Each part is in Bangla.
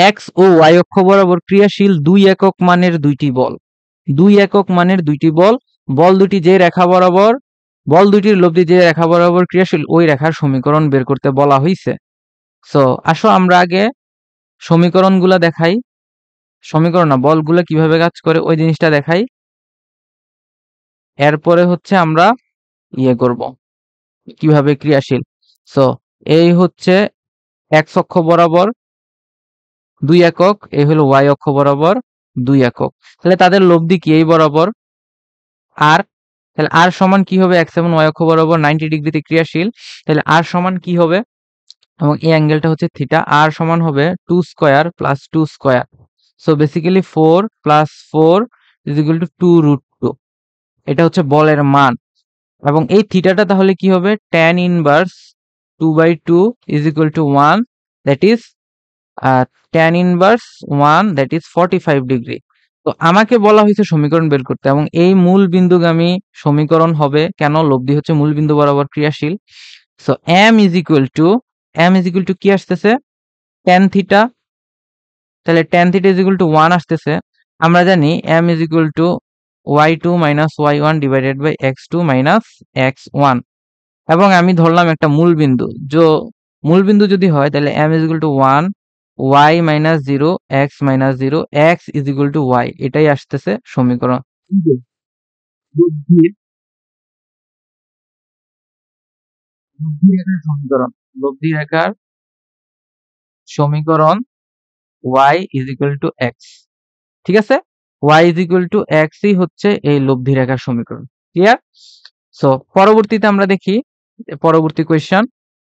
এক্স ও ওয়াই অক্ষ বরাবর ক্রিয়াশীল 2 একক মানের দুইটি বল, 2 একক মানের দুইটি বল, বল দুটি যে রেখা বরাবর, বল দুটির লব্ধি যে রেখা বরাবর ক্রিয়াশীল ওই রেখার সমীকরণ বের করতে বলা হয়েছে। সো আসো আমরা আগে সমীকরণগুলা দেখাই, সমীকরণ না বলগুলো কিভাবে কাজ করে ওই জিনিসটা দেখাই, এরপরে হচ্ছে আমরা ইয়ে করব কিভাবে ক্রিয়াশীল। সো এই হচ্ছে এক্স অক্ষ বরাবর 2 একক, এই হলো ওয়াই অক্ষ বরাবর 2 একক, তাহলে তাদের লব্ধি কি এই বরাবর আর, তাহলে আর সমান কি হবে, এক্স এবং ওয়াই অক্ষ বরাবর 90 ডিগ্রিতে ক্রিয়াশীল, তাহলে আর সমান কি হবে, এবং এই অ্যাঙ্গেলটা হচ্ছে থিটা, আর সমান হবে 2 square plus 2 square, so basically 4 plus 4 is equal to 2 root 2, এটা হচ্ছে বলের মান। এবং এই থিটাটা তাহলে কি হবে, tan inverse 2/2 is equal to 1, that is tan inverse 1, that is 45 degree. তো আমাকে বলা হয়েছে সমীকরণ বের করতে, এবং এই মূল বিন্দুগামী সমীকরণ হবে, কেন, লব্ধি হচ্ছে মূল বিন্দু বরাবর ক্রিয়াশীল। So m is equal to কি আসতেছে, tan থিটা, তাহলে tan theta is equal to 1 আসতেছে। আমরা জানি m is equal to y2 minus y1 divided by x2 minus x1, এবং আমি ধরলাম একটা মূল বিন্দু, মূল বিন্দু যদি হয় তাহলে m is equal to 1, y minus 0, x minus 0, x is equal two y, এটাই আসতেছে সমীকরণ। লব্ধি রেখার সমীকরণ y is equal to x, ঠিক আছে, y is equal to x ই হচ্ছে এই লব্ধি রেখার সমীকরণ। ক্লিয়ার? সো পরবর্তীতে আমরা দেখি পরবর্তী কোয়েশ্চন,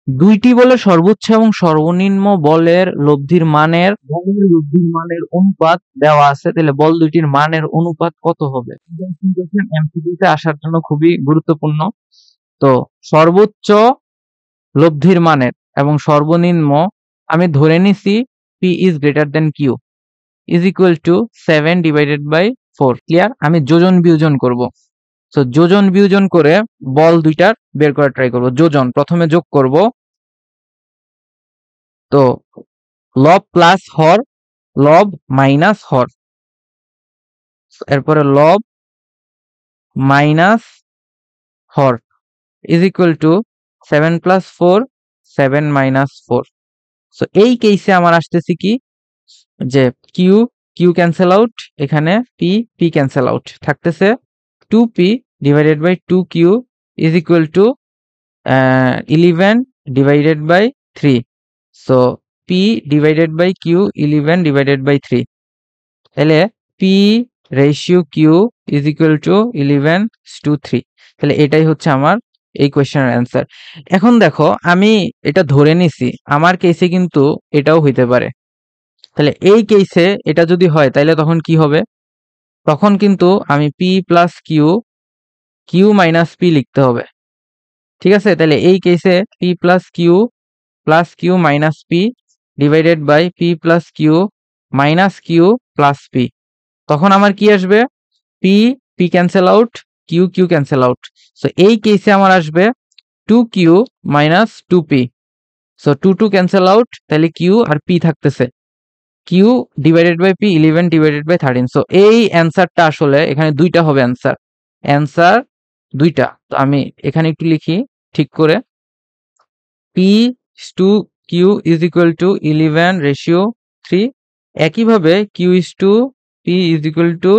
দুইটি বলের সর্বোচ্চ এবং সর্বনিম্ন বলের লব্ধির মানের অনুপাত দেওয়া আছে, তাহলে বল দুইটির মানের অনুপাত কত হবে? এমসিকিউতে আসার জন্য খুবই গুরুত্বপূর্ণ। তো সর্বোচ্চ লব্ধির মানের এবং সর্বনিম্ন আমি ধরে নিছি P is greater than Q is equal to 7 divided by 4, clear? আমি যোজন বিয়োজন করব, সো যোজন বিয়োজন করে বল দুইটার বের করার ট্রাই করব। যোজন প্রথমে যোগ করব, তো লব প্লাস হর, লব মাইনাস হর, এরপরে লব মাইনাস হর is equal to 7 plus 4, 7 minus 4। So এই কেসে আমার আসতেছি কি, যে কিউ কিউ ক্যান্সেল আউট, এখানে পি পি ক্যান্সেল আউট, থাকতেছে 2p divided by 2q is equal to 11 divided by 3, so p divided by q 11 divided by 3, তাহলে p ratio q is equal to 11:3, তাহলে এটাই হচ্ছে আমার এই কোয়েশ্চেনের অ্যান্সার। এখন দেখো আমি এটা ধরে নিছি, আমার কেসে কিন্তু এটাও হইতে পারে, তাহলে এই কেসে এটা যদি হয় তাহলে তখন কি হবে, তখন কিন্তু আমি p plus q minus p লিখতে হবে, ঠিক আছে? তাহলে এই কেসে p plus q minus p divided by p plus q minus q plus p, তখন আমার কি আসবে, p p cancel out, q cancel out, so এই কেসে আমার আসবে 2q minus 2p, so 2 cancel out, তাহলে q আর p থাকতেছে, q divided by p 11 divided by 13, so এই অ্যান্সারটা আসলে এখানে দুইটা হবে অ্যান্সার দুইটা। তো আমি এখানে একটু লিখি ঠিক করে, p to q is equal to 11:3, একইভাবে q is to p is equal to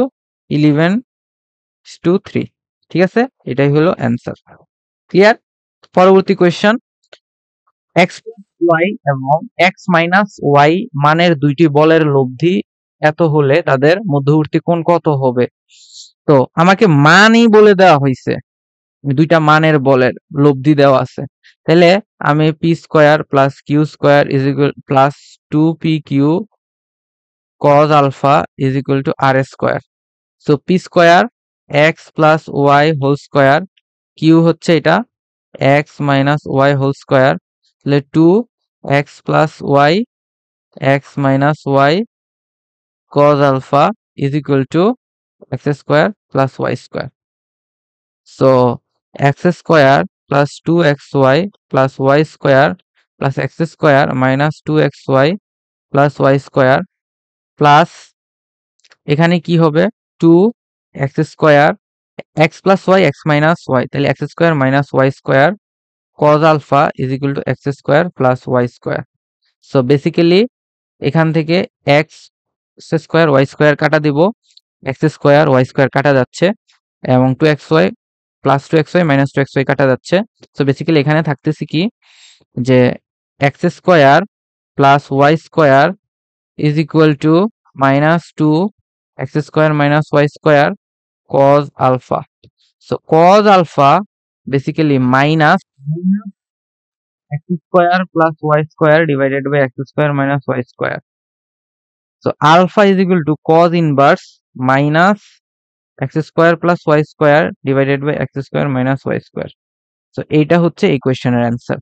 11:3, ঠিক আছে, এটাই হলো অ্যান্সার। ক্লিয়ার? পরবর্তী কোয়েশ্চন, x প্লাস ওয়াই এবং x মাইনাস ওয়াই মানের দুইটি বলের লব্ধি এত হলে তাদের মধ্যবর্তী কোণ কত হবে? তো আমাকে মানই বলে দেওয়া হয়েছে, দুইটা মানের বলের লব্ধি দেওয়া আছে, তাহলে আমি P square plus Q square is equal plus 2pq cos alpha is equal to R square, so P square X plus Y whole square, Q হচ্ছে এটা X minus Y whole square, তাহলে 2x plus Y X minus Y cos alpha is equal to X square plus Y square, so X square plus 2xy plus Y square plus X square minus 2xy plus Y square plus এখানে কি হবে 2x square x plus Y x minus Y, তাহলে x square minus Y square cos alpha is equal to x square plus Y square. So basically এখান থেকে x স্কোয়ার ওয়াই স্কোয়ার কাটা দিব, x স্কোয়ার ওয়াই স্কোয়ার কাটা যাচ্ছে এবং 2xy plus 2xy minus 2xy কাটা যাচ্ছে। সো বেসিক্যালি এখানে থাকতেছি কি যে x square plus Y square is equal to minus 2x square minus Y square cos alpha. So cos alpha basically minus x square plus Y square divided by x square minus Y square. So alpha is equal to cos inverse minus x square plus Y square divided by x square minus Y square. So এইটা হচ্ছে এই কোয়েশ্চেনের অ্যান্সার।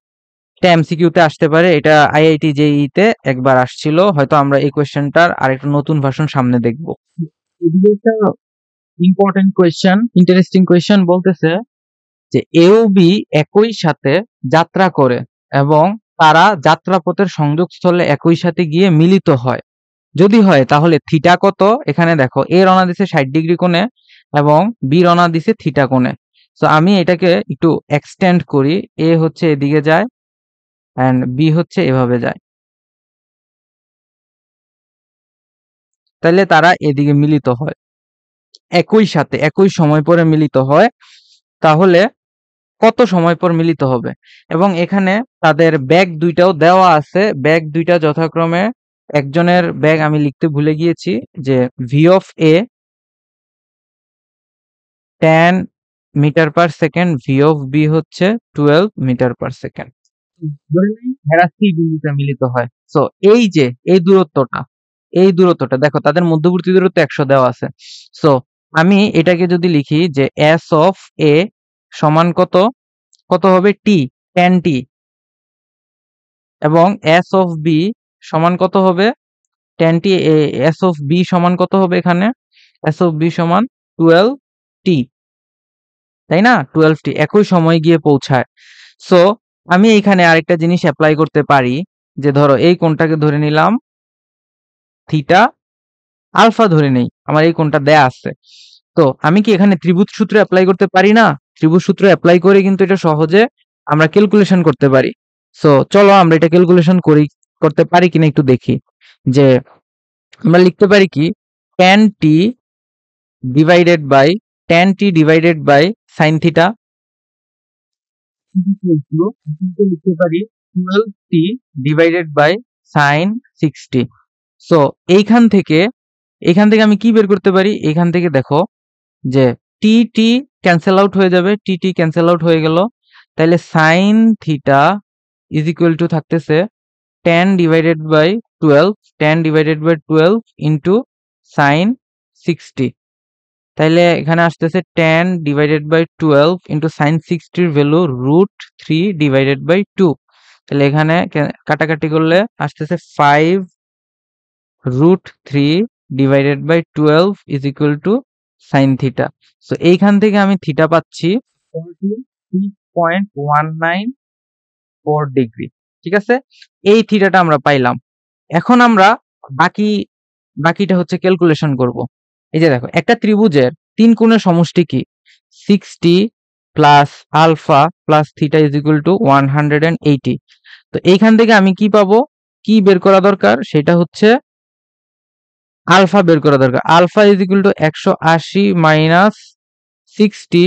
এটা এমসিকিউতে আসতে পারে, এটা আইআইটি জেইই তে একবার আসছিল, হয়তো আমরা এই কোয়েশ্চেনটার আরেকটা নতুন ভার্সন সামনে দেখব। এদিকে একটা ইম্পর্টেন্ট কোয়েশ্চেন, ইন্টারেস্টিং কোয়েশ্চেন বলতেছে যে এ ও বি একই সাথে যাত্রা করে এবং তারা যাত্রাপথের সংযোগস্থলে একই সাথে গিয়ে মিলিত হয়, যদি হয় তাহলে থিটা কত? এখানে দেখো এ রওনা দিছে 60 ডিগ্রি কোণে এবং বি রওনা দিছে থিটা কোণে। সো আমি এটাকে একটু এক্সটেন্ড করি, এ হচ্ছে এদিকে যায় এন্ড বি হচ্ছে এভাবে যায়, তাহলে তারা এদিকে মিলিত হয় একই সাথে একই সময় পরে মিলিত হয়, তাহলে কত সময় পর মিলিত হবে? এবং এখানে তাদের ব্যাগ দুইটাও দেওয়া আছে, ব্যাগ দুইটা যথাক্রমে একজনের ব্যাগ আমি লিখতে ভুলে গিয়েছি যে v of A 10 metre per second, v of B হচ্ছে 12 মিটার পার সেকেন্ড। ধরে নিই এরা সি বিন্দুতে মিলিত হয়। সো এই যে এই দূরত্বটা দেখো তাদের মধ্যবর্তী দূরত্ব 100 দেওয়া আছে। সো আমি এটাকে যদি লিখি যে এস অফ এ সমান কত কত হবে টি 10 টি এবং এস অফ বি সমান কত হবে 10 টি, এস অফ বি সমান কত হবে এখানে এস অফ বি সমান 12 টি, তাই না? 12 টি একই সময় গিয়ে পৌঁছায়। সো আমি এইখানে আরেকটা জিনিস অ্যাপ্লাই করতে পারি যে ধরো এই কোণটাকে ধরে নিলাম থিটা, আলফা ধরে নেই, আমার এই কোণটা দেয়া আছে। তো আমি কি এখানে ত্রিভুজ সূত্র অ্যাপ্লাই করতে পারি না? ত্রিভুজ সূত্র অ্যাপ্লাই করে কিন্তু এটা সহজে আমরা ক্যালকুলেশন করতে পারি। সো চলো আমরা এটা ক্যালকুলেশন করতে পারি কিনা একটু দেখি। যে আমরা লিখতে পারি কি tan t divided by sin theta লিখতে পারি 12t divided by sin 60। So এখান থেকে আমি কি বের করতে পারি? এখান থেকে দেখো যে টি টি ক্যান্সেল আউট হয়ে যাবে, টি টি ক্যান্সেল আউট হয়ে গেল, তাহলে sin theta is equal two থাকতেছে 10 ডিভাইডেড বাই 12 ইন্টু sin 60। তাইলে এখানে আসতেছে 10 ডিভাইডেড বাই 12 ইন্টু sin 60 এর ভ্যালু √3 ডিভাইডেড বাই 2। তাহলে এখানে কাটাকাটি করলে আসতেছে 5 √3 divided by 12 is equal to sin theta. So এইখান থেকে আমি থিটা পাচ্ছি 46.194 ডিগ্রি। ঠিক আছে, এই থিটাটা আমরা পাইলাম। এখন আমরা বাকিটা হচ্ছে ক্যালকুলেশন করব। এই যে দেখো একটা ত্রিভুজের তিন কোণের সমষ্টি কি 60 plus alpha plus theta is equal to 180। তো এইখান থেকে আমি কি পাবো, কি বের করা দরকার? সেটা হচ্ছে আলফা বের করা দরকার। Alpha is equal to 180 minus 60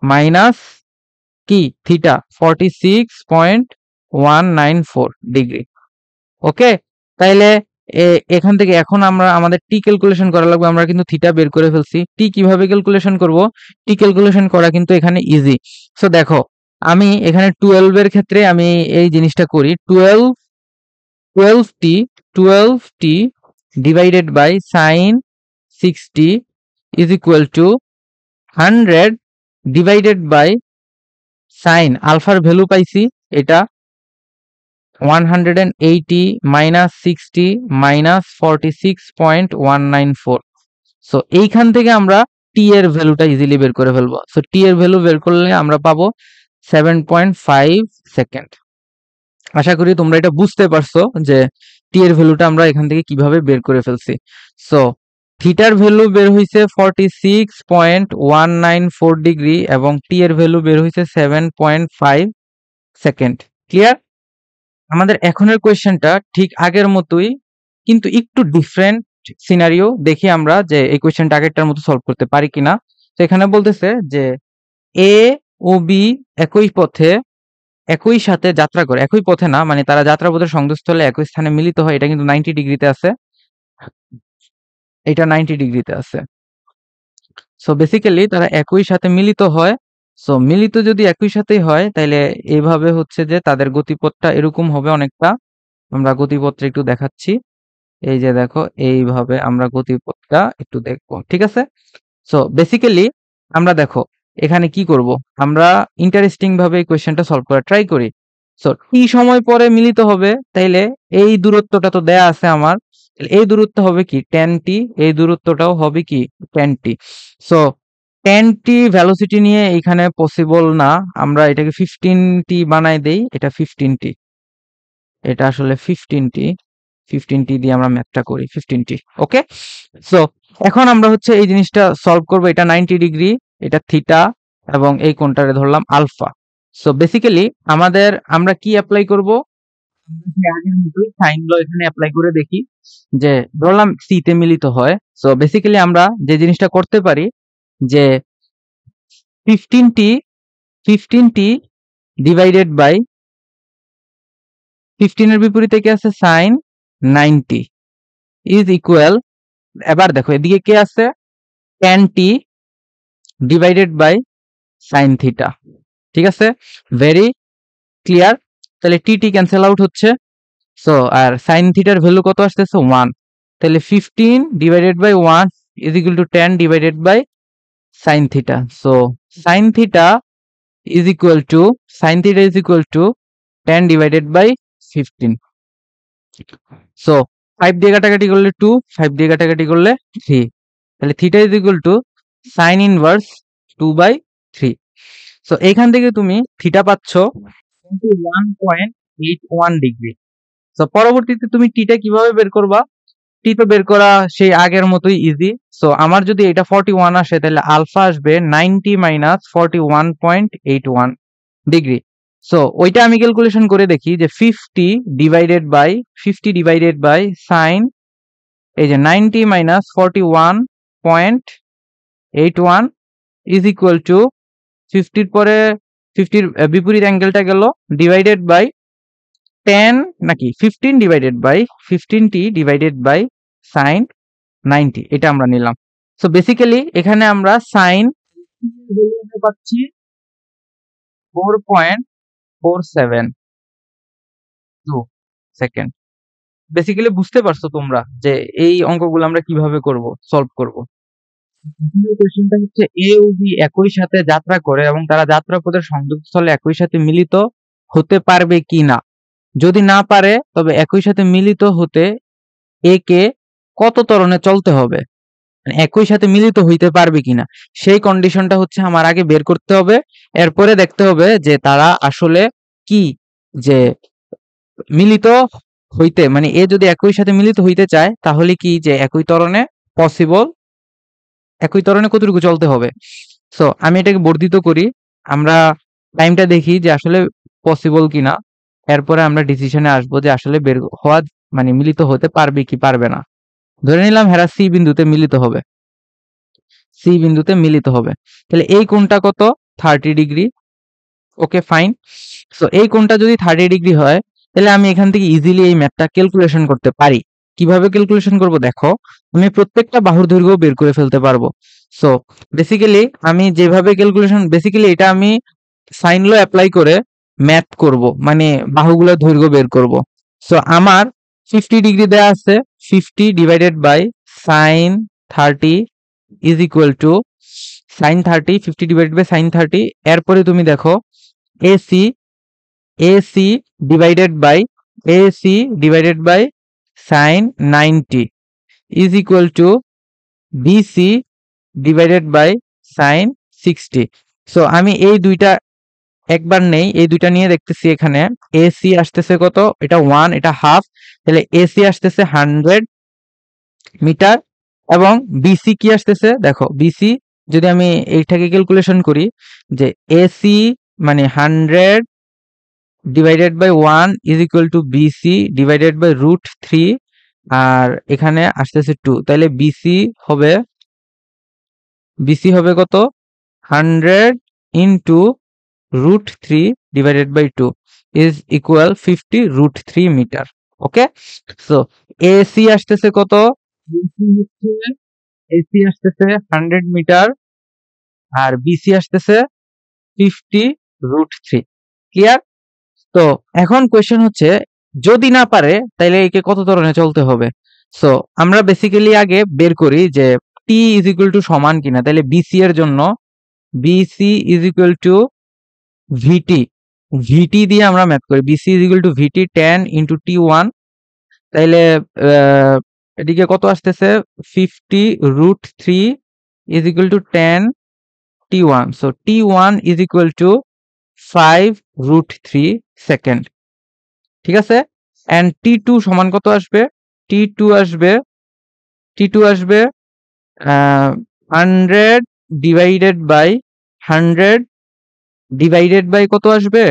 minus কি থিটা 46.194 ডিগ্রি। ওকে, তাইলে এখান থেকে এখন আমরা আমাদের টি ক্যালকুলেশন করা লাগবে। আমরা কিন্তু থিটা বের করে ফেলছি। টি কিভাবে ক্যালকুলেশন করব? টি ক্যালকুলেশন করা কিন্তু এখানে ইজি। সো দেখো আমি এখানে 12 এর ক্ষেত্রে আমি এই জিনিসটা করি। 12t divided by sin 60 is equal to 100 divided by sin আলফার ভ্যালু পাইছি এটা 180 মাইনাস 60 মাইনাস 46.194। সো এইখান থেকে আমরা টি এর ভ্যালুটা ইজিলি বের করে ফেলবো। সো টি এর ভ্যালু বের করলে আমরা পাবো 7.5 সেকেন্ড। আশা করি তোমরা এটা বুঝতে পারছো যে টি এর ভ্যালুটা আমরা এখান থেকে কিভাবে বের করে ফেলছি। সো থিটার ভ্যালু বের হইছে 46.194 ডিগ্রি এবং টি এর ভ্যালু বের হইছে 7.5 সেকেন্ড। ক্লিয়ার? আমাদের এখনের কোয়েশ্চেনটা ঠিক আগের মতোই, কিন্তু একটু ডিফারেন্ট সিনারিও। দেখি আমরা যে এই কোয়েশ্চেনটা আগেরটার মতো সলভ করতে পারি কিনা। তো এখানে বলতেছে যে এ ও বি একই পথে একই সাথে যাত্রা করে, একই পথে না, মানে তারা যাত্রাপথের সংযোগস্থলে একই স্থানে মিলিত হয়। এটা কিন্তু 90 ডিগ্রিতে আছে, এটা 90 ডিগ্রিতে আছে। সো বেসিক্যালি তারা একই সাথে মিলিত হয়। সো মিলিত যদি একই সাথেই হয় তাহলে এইভাবে হচ্ছে যে তাদের গতিপথটা এরকম হবে অনেকটা। আমরা গতিপথটা একটু দেখাচ্ছি। এই যে দেখো, এইভাবে আমরা গতিপথটা একটু দেখবো, ঠিক আছে? সো বেসিক্যালি আমরা দেখো এখানে কি করব, আমরা ইন্টারেস্টিং ভাবে এই কোয়েশ্চেনটা সলভ করার ট্রাই করি। সো টি সময় পরে মিলিত হবে, তাইলে এই দূরত্বটা তো দেয়া আছে আমার, এই দূরত্ব হবে কি 10t, এই দূরত্বটাও হবে কি 10t। সো 10t ভেলোসিটি নিয়ে এখানে পসিবল না, আমরা এটাকে 15t বানাই দেই। এটা 15t, এটা আসলে 15t দিয়ে আমরা ম্যাথটা করি 15t। ওকে, সো এখন আমরা হচ্ছে এই জিনিসটা সলভ করব। এটা 90 ডিগ্রি, এটা থিটা, এবং এই কোণটারে ধরলাম আলফা। সো বেসিক্যালি আমরা কি অ্যাপ্লাই করব, আগের মতোই সাইন ল এখানে অ্যাপ্লাই করে দেখি যে ধরলাম সি তে মিলিত হয়। সো বেসিক্যালি আমরা যে জিনিসটা করতে পারি যে 15t ডিভাইডেড বাই 15 এর বিপরীতে কি আছে সাইন 90 ইজ ইকুয়াল, এবার দেখো এদিকে কি আছে 10t divided by sine theta. ঠিক আছে, ভেরি ক্লিয়ার। তাহলে টি ক্যান্সেল আউট হচ্ছে। সো আর সাইন থিটার ভ্যালু কত আসতেছে 1, তাহলে 15 divided by 1 is equal to 10 divided by sine theta. So sine theta is equal to 10 divided by 15। সো 5 দিয়ে কাটাকাটি করলে 2, 5 দিয়ে কাটাকাটি করলে 3, তাহলে theta is equal to sine inverse 2/3। So এইখান থেকে তুমি থিটা পাচ্ছ 21.81 ডিগ্রি। সো পরবর্তীতে তুমি টিটা কিভাবে বের করবা, টি তো বের করা সেই আগের মতোই ইজি। সো আমার যদি এটা 41 আসে তাহলে আলফা আসবে 90 মাইনাস 41.81 ডিগ্রি। সো ওইটা আমি ক্যালকুলেশন করে দেখি যে 50 ডিভাইডেড বাই সাইন, এই যে 90 মাইনাস 41.81 ইজ ইকুয়াল টু 50 পরে 50 বিপরীত অ্যাঙ্গেলটা গেল ডিভাইডেড বাই 10 নাকি 15 ডিভাইডেড বাই সাইন 90, এটা আমরা নিলাম। সো বেসিক্যালি এখানে আমরা সাইন পাচ্ছি 4.472 সেকেন্ড। বেসিক্যালি বুঝতে পারছো তোমরা যে এই অঙ্কগুলো আমরা কিভাবে সলভ করব। কোশ্চেনটা হচ্ছে এ ও বি একই সাথে যাত্রা করে এবং তারা যাত্রাপথের সংযোগস্থলে একই সাথে মিলিত হতে পারবে কি না। যদি না পারে তবে একই সাথে মিলিত হতে এ কে কত ত্বরণে চলতে হবে, মানে একই সাথে মিলিত হইতে পারবে কিনা সেই কন্ডিশনটা হচ্ছে আমার আগে বের করতে হবে। এরপরে দেখতে হবে যে তারা আসলে কি, যে মিলিত হইতে, মানে এ যদি একই সাথে মিলিত হইতে চায় তাহলে কি যে একই ত্বরণে পসিবল, একই ত্বরণে কতটুকু চলতে হবে। সো আমি এটাকে বর্ধিত করি, আমরা টাইমটা দেখি যে আসলে পসিবল কিনা, এরপরে আমরা ডিসিশনে আসবো যে আসলে বের হওয়া, মানে মিলিত হতে পারবে কি পারবে না। ধরে নিলাম হেরা সি বিন্দুতে মিলিত হবে, তাহলে এই কোণটা কত 30 ডিগ্রি। Okay fine. সো এই কোণটা যদি 30 ডিগ্রি হয় তাহলে আমি এখান থেকে ইজিলি এই ম্যাথটা ক্যালকুলেশন করতে পারি। কিভাবে ক্যালকুলেশন করব দেখো, আমি প্রত্যেকটা বাহুর দৈর্ঘ্য বের করে ফেলতে পারবো। সো বেসিক্যালি আমি যেভাবে ক্যালকুলেশন, বেসিক্যালি এটা আমি সাইন ল অ্যাপ্লাই করে ম্যাথ করব, মানে বাহুগুলোর দৈর্ঘ্য বের করব। সো আমার 50 ডিগ্রি দেয়া আছে, 50 divided by sine 30 is equal to sine 30, 50 divided by sine 30। এরপরে তুমি দেখো AC divided by sine 90 is equal to BC divided by sine 60। So আমি এই দুইটা একবার নেই, এই দুইটা নিয়ে দেখতেছি এখানে এসি আসতেছে কত, এটা 1 এটা হাফ, তাহলে এসি আসতেছে 100 মিটার এবং বিসি কি আসতেছে দেখো, বিসি যদি আমি এইটাকে ক্যালকুলেশন করি যে এসি মানে 100 divided by 1 is equal to BC divided by √3, আর এখানে আসতেছে 2, তাহলে বিসি হবে কত 100 into √3 divided by 2 is equal 50 √3 metre. Okay, so AC আসতেছে কত, এসি আসতেছে 100 মিটার আর বিসি আসতেছে 50 √3। ক্লিয়ার? তো এখন কোয়েশ্চেন হচ্ছে যদি না পারে তাহলে একে কত ধরনের চলতে হবে। সো আমরা বেসিক্যালি আগে বের করি যে টি ইজ ইকুয়াল টু সমান কিনা, তাহলে বিসি এর জন্য BC is equal to VT, VT দিয়ে আমরা ম্যাথ করি, BC is equal to VT 10 into টি1, তাইলে এদিকে কত আসতেছে 50 √3 ইজ ইকুয়াল টু 10 টি1, সো টি1 ইজ ইকুয়াল টু 5 √3 সেকেন্ড। ঠিক আছে, এন্ড টি2 সমান কত আসবে, টি2 আসবে 100 ডিভাইডেড বাই 100 ডিভাইডেড বাই কত আসবে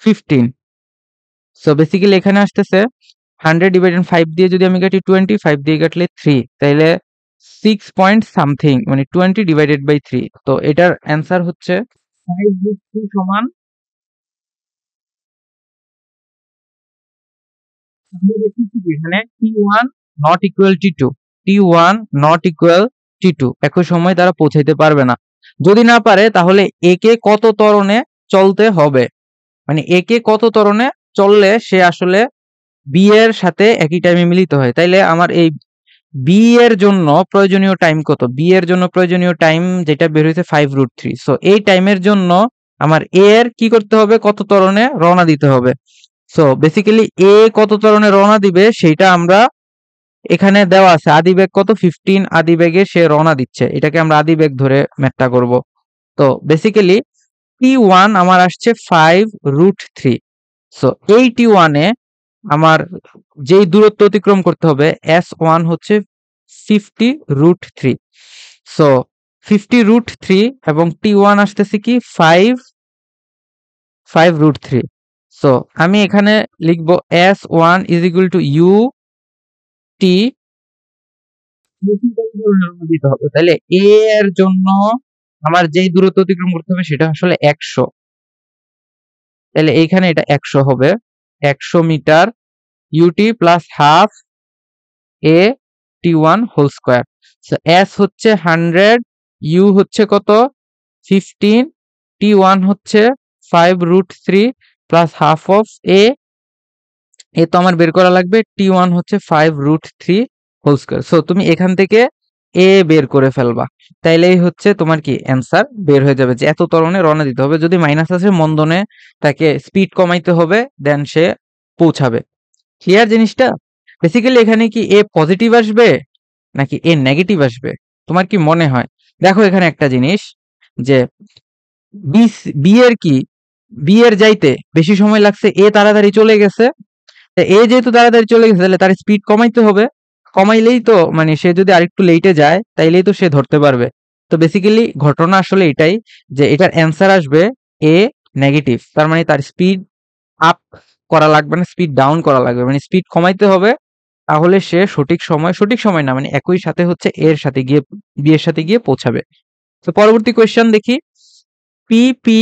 15। সো বেসিক্যালি এখানে আসতেছে 100 ডিভাইডেড 5 দিয়ে যদি আমি কাটি 20, 5 দিয়ে কাটলে 3, তাইলে 6 পয়েন্ট সামথিং মানে 20 ডিভাইডেড বাই 3। তো এটার অ্যান্সার হচ্ছে 5√3 সমান, এখানে টি1 নট ইকুয়াল টি2, টি1 নট ইকুয়াল টি2, একই সময় তারা পৌঁছাইতে পারবে না। যদি না পারে তাহলে একে কত ত্বরণে চলতে হবে, মানে একে কত ত্বরণে চললে সে আসলে বি এর সাথে একই টাইমে মিলিত হয়। তাইলে আমার এই বি এর জন্য প্রয়োজনীয় টাইম কত, বি এর জন্য প্রয়োজনীয় টাইম যেটা বের হয়েছে 5√3। সো এই টাইমের জন্য আমার এ এর কি করতে হবে, কত ত্বরণে রওনা দিতে হবে। সো বেসিক্যালি এ কত ত্বরণে রওনা দিবে সেইটা আমরা এখানে দেওয়া আছে, আদিবেগ কত 15, আদিবেগে সে রওনা দিচ্ছে, এটাকে আমরা আদিবেগ ধরে ম্যাথটা করব। তো বেসিক্যালি টি1 আমার আসছে 5√3। সো এই টি1 এ আমার যেই দূরত্ব অতিক্রম করতে হবে S1 হচ্ছে 50√3। সো 50√3 এবং টি1 আসতেছে কি 5√3। সো আমি এখানে লিখবো S1 is equal to U T দিতে হবে, তাহলে এ এর জন্য আমার যেই দূরত্ব অতিক্রম করতে হবে সেটা আসলে 100, তাহলে এইখানে এটা 100 হবে, 100 মিটার ইউটি প্লাস হাফ এ টি1 হোল স্কয়ার। সো এস হচ্ছে 100, ইউ হচ্ছে কত 15, টি1 হচ্ছে 5√3 প্লাস হাফ অফ এ তো আমার বের করা লাগবে, টি1 হচ্ছে 5√3 হোল স্কয়ার। সো তুমি এখান থেকে এ বের করে ফেলবা, তাইলেই হচ্ছে তোমার কি অ্যান্সার বের হয়ে যাবে যে এত ত্বরণে রওনা দিতে হবে। যদি মাইনাস আসে মন্দনে তাকে স্পিড কমাইতে হবে, দেন সে পৌঁছাবে। ক্লিয়ার জিনিসটা? বেসিক্যালি এখানে কি এ পজিটিভ আসবে নাকি এ নেগেটিভ আসবে, তোমার কি মনে হয়? দেখো এখানে একটা জিনিস যে বি এর কি, বি এর যাইতে বেশি সময় লাগছে, এ তাড়াতাড়ি চলে গেছে, এ যেহেতু তাড়াতাড়ি চলে গেছে তাহলে তার স্পিড কমাইতে হবে, কমাইলেই তো মানে সে যদি আরেকটু লেটে যায় তাইলেই তো সে ধরতে পারবে। তো বেসিক্যালি ঘটনা আসলে এটাই যে এটার অ্যান্সার আসবে এ নেগেটিভ, তার মানে তার স্পিড আপ করা লাগবে না, স্পিড ডাউন করা লাগবে, মানে স্পিড কমাইতে হবে, তাহলে সে সঠিক সময় না মানে একই সাথে হচ্ছে এর সাথে গিয়ে বি এর সাথে গিয়ে পৌঁছাবে। তো পরবর্তী কোয়েশ্চেন দেখি, পি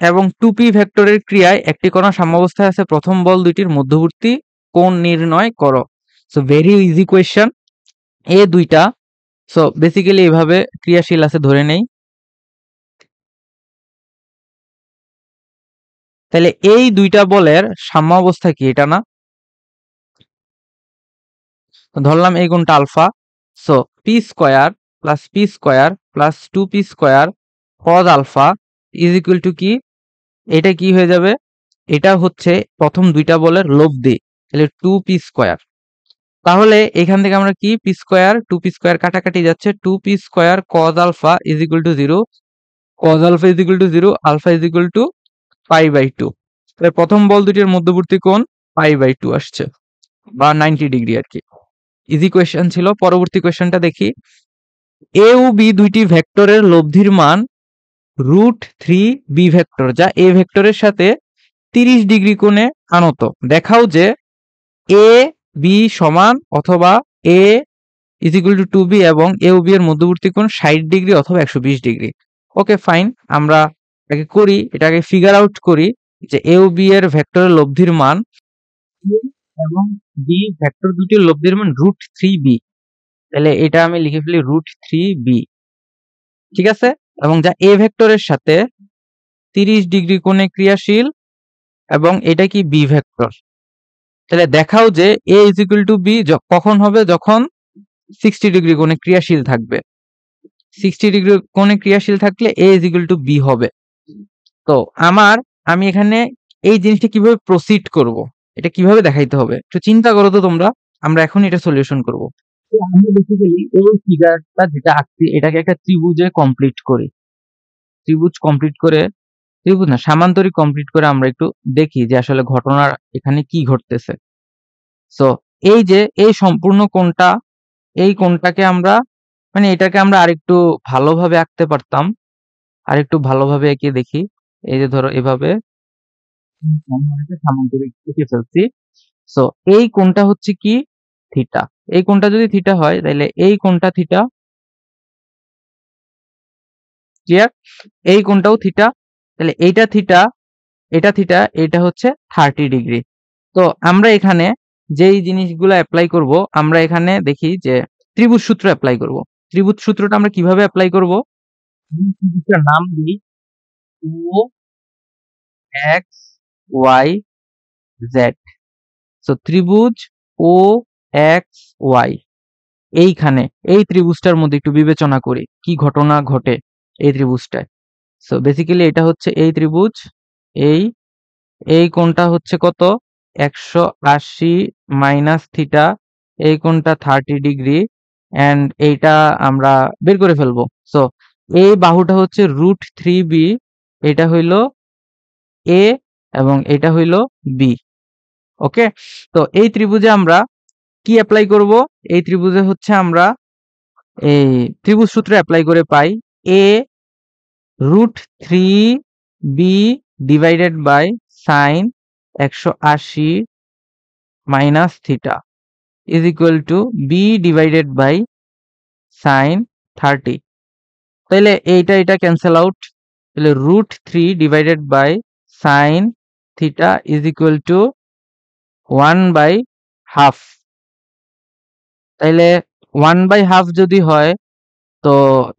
এবং 2p ভেক্টরের ক্রিয়ায় একটি কণা সাম্যাবস্থায় আছে, প্রথম বল দুইটির মধ্যবর্তী কোণ নির্ণয় করো। সো ভেরি ইজি কোয়েশ্চেন, এ দুইটা সো বেসিক্যালি এইভাবে ক্রিয়াশীল আছে ধরে নেই, তাহলে এই দুইটা বলের সাম্যাবস্থা কি এটা না, ধরলাম এই কোণটা alpha, so p square plus 2p square cos alpha is equal to কি, এটা কি হয়ে যাবে, এটা হচ্ছে প্রথম দুইটা বলের লব্ধি, তাহলে 2p স্কয়ার। তাহলে এখান থেকে আমরা কি পি স্কয়ার 2p স্কয়ার কাটাকাটি যাচ্ছে, 2p square cos alpha is equal to 0, cos alpha is equal to 0, alpha is equal to π/2। তাহলে প্রথম বল দুটির মধ্যবর্তী কোণ π/2 আসছে বা 90 ডিগ্রি আর কি। ইজি কোয়েশ্চেন ছিল। পরবর্তী কোয়েশ্চেনটা দেখি। এ ও বি দুইটি ভেক্টরের লব্ধির মান √3 বি ভেক্টর, যা এ ভেক্টরের সাথে 30 ডিগ্রি কোণে আনত। দেখাও যে এ বি সমান অথবা এ = 2b এবং এ ও বি এর মধ্যবর্তী কোণ 60 ডিগ্রি অথবা 120 ডিগ্রি। ওকে ফাইন, আমরা এটাকে করি, এটাকে ফিগার আউট করি যে এ ও বি এর ভেক্টরের লব্ধির মান এ এবং বি ভেক্টর দুটির লব্ধির মান √3b। তাহলে এটা আমি লিখে ফেলি √3b, ঠিক আছে, এবং যা এ ভেক্টরের সাথে 30 ডিগ্রি কোণে ক্রিয়াশীল এবং এটা কি বি ভেক্টর। তাহলে দেখাও যে এ = বি কখন হবে, যখন 60 ডিগ্রি কোণে ক্রিয়াশীল থাকবে। 60 ডিগ্রি কোণে ক্রিয়াশীল থাকলে এ = বি হবে। তো আমি এখানে এই জিনিসটা কিভাবে প্রসিড করব, এটা কিভাবে দেখাইতে হবে একটু চিন্তা করো তো তোমরা। আমরা এখন এটা সলিউশন করব। তো আমরা বেসিক্যালি এই ফিগারটা যেটা আঁকছি এটাকে একটা ত্রিভুজে কমপ্লিট করি। ত্রিভুজ কমপ্লিট করে, ত্রিভুজ না সামান্তরিক কমপ্লিট করে আমরা একটু দেখি যে আসলে ঘটনা এখানে কি ঘটতেছে। সো এই যে এই সম্পূর্ণ কোণটা, এই কোণটাকে আমরা মানে এটাকে আমরা আরেকটু ভালোভাবে আঁকতে পারতাম। আরেকটু ভালোভাবে এঁকে দেখি। এই যে ধরো এভাবে সামান্তরিক এঁকে ফেলছি। সো এই কোণটা হচ্ছে কি থিটা। এই কোণটা যদি থিটা হয় তাহলে এই কোণটা থিটা, ক্লিয়ার? এই কোণটাও থিটা, তাহলে এইটা থিটা, এটা থিটা, এটা হচ্ছে 30 ডিগ্রি। তো আমরা এখানে যেই জিনিসগুলো অ্যাপ্লাই করব, আমরা এখানে দেখি যে ত্রিভুজ সূত্র অ্যাপ্লাই করব। ত্রিভুজ সূত্রটা আমরা কিভাবে অ্যাপ্লাই করব? ত্রিভুজটার নাম দিই ও এক্স ওয়াই জেড। সো ত্রিভুজ ও এক্স ওয়াই, এইখানে এই ত্রিভুজটার মধ্যে একটু বিবেচনা করি কি ঘটনা ঘটে এই ত্রিভুজটায়। সো বেসিক্যালি এটা হচ্ছে এই ত্রিভুজ, এই এই কোণটা হচ্ছে কত 180 মাইনাস থিটা, এই কোণটা 30 ডিগ্রি অ্যান্ড এইটা আমরা বের করে ফেলবো। সো এই বাহুটা হচ্ছে √3b, এটা হইলো এ এবং এটা হইলো বি। ওকে, তো এই ত্রিভুজে আমরা কি অ্যাপ্লাই করব? এই ত্রিভুজে হচ্ছে আমরা এই ত্রিভুজ সূত্র অ্যাপ্লাই করে পাই a √3b divided by sine 180 minus theta is equal to b divided by sine 30। তাহলে এটা ক্যান্সেল আউট। তাহলে √3 divided by sine theta is equal to 1/2। তাইলে 1/2 যদি হয় তো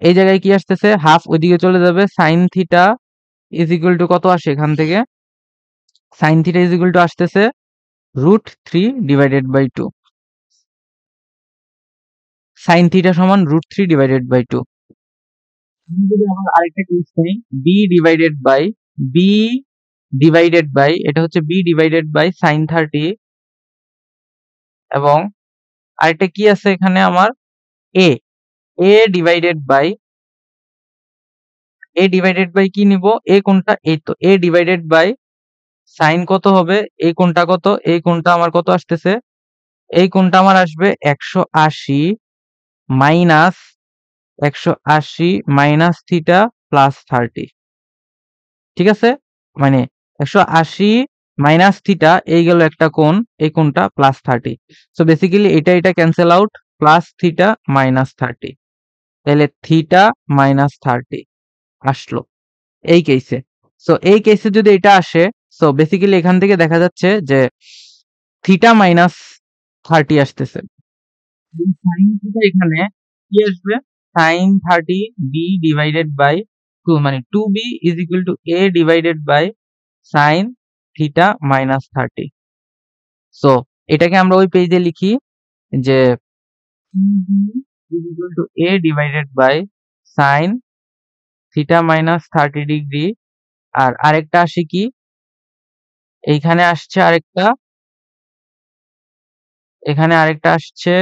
এই জায়গায় কি আসতেছে, হাফ ওইদিকে চলে যাবে। Sign theta is equal two কত আসে এখান থেকে? Sign theta is equal two আসতেছে √3 ডিভাইডেড বাই 2। সাইন থিটা সমান √3 ডিভাইডেড বাই 2। আমি যদি আবার আরেকটা কেস নেই, বি ডিভাইডেড বাই এটা হচ্ছে বি ডিভাইডেড বাই সাইন 30 এবং আরেকটা কি আছে এখানে আমার এ ডিভাইডেড বাই কি নিব? এ কোনটা? এই তো এ ডিভাইডেড বাই সাইন কত হবে? এই কোণটা কত? এই কোণটা আমার কত আসতেছে? এই কোণটা আমার আসবে 180 মাইনাস 180 মাইনাস থিটা প্লাস 30। ঠিক আছে, মানে 180 মাইনাস থিটা এই গেল একটা কোণ, এই কোণটা প্লাস 30। সো বেসিক্যালি এটা cancel out, plus theta minus 30। তাহলে থিটা মাইনাস 30 আসলো এই কেসে। সো এই কেসে যদি এটা আসে, সো বেসিক্যালি এখান থেকে দেখা যাচ্ছে যে থিটা মাইনাস 30 আসতেছে। সাইন থিটা এখানে কি আসবে? সাইন 30 বি ডিভাইডেড বাই 2, মানে 2b is equal to a divided by sine theta minus 30। সো এটাকে আমরা ওই পেজে লিখি যে 2b is equal to a divided by sine theta minus 30 degree. আর আরেকটা আসে কি, এইখানে আসছে আরেকটা, এখানে আরেকটা আসছে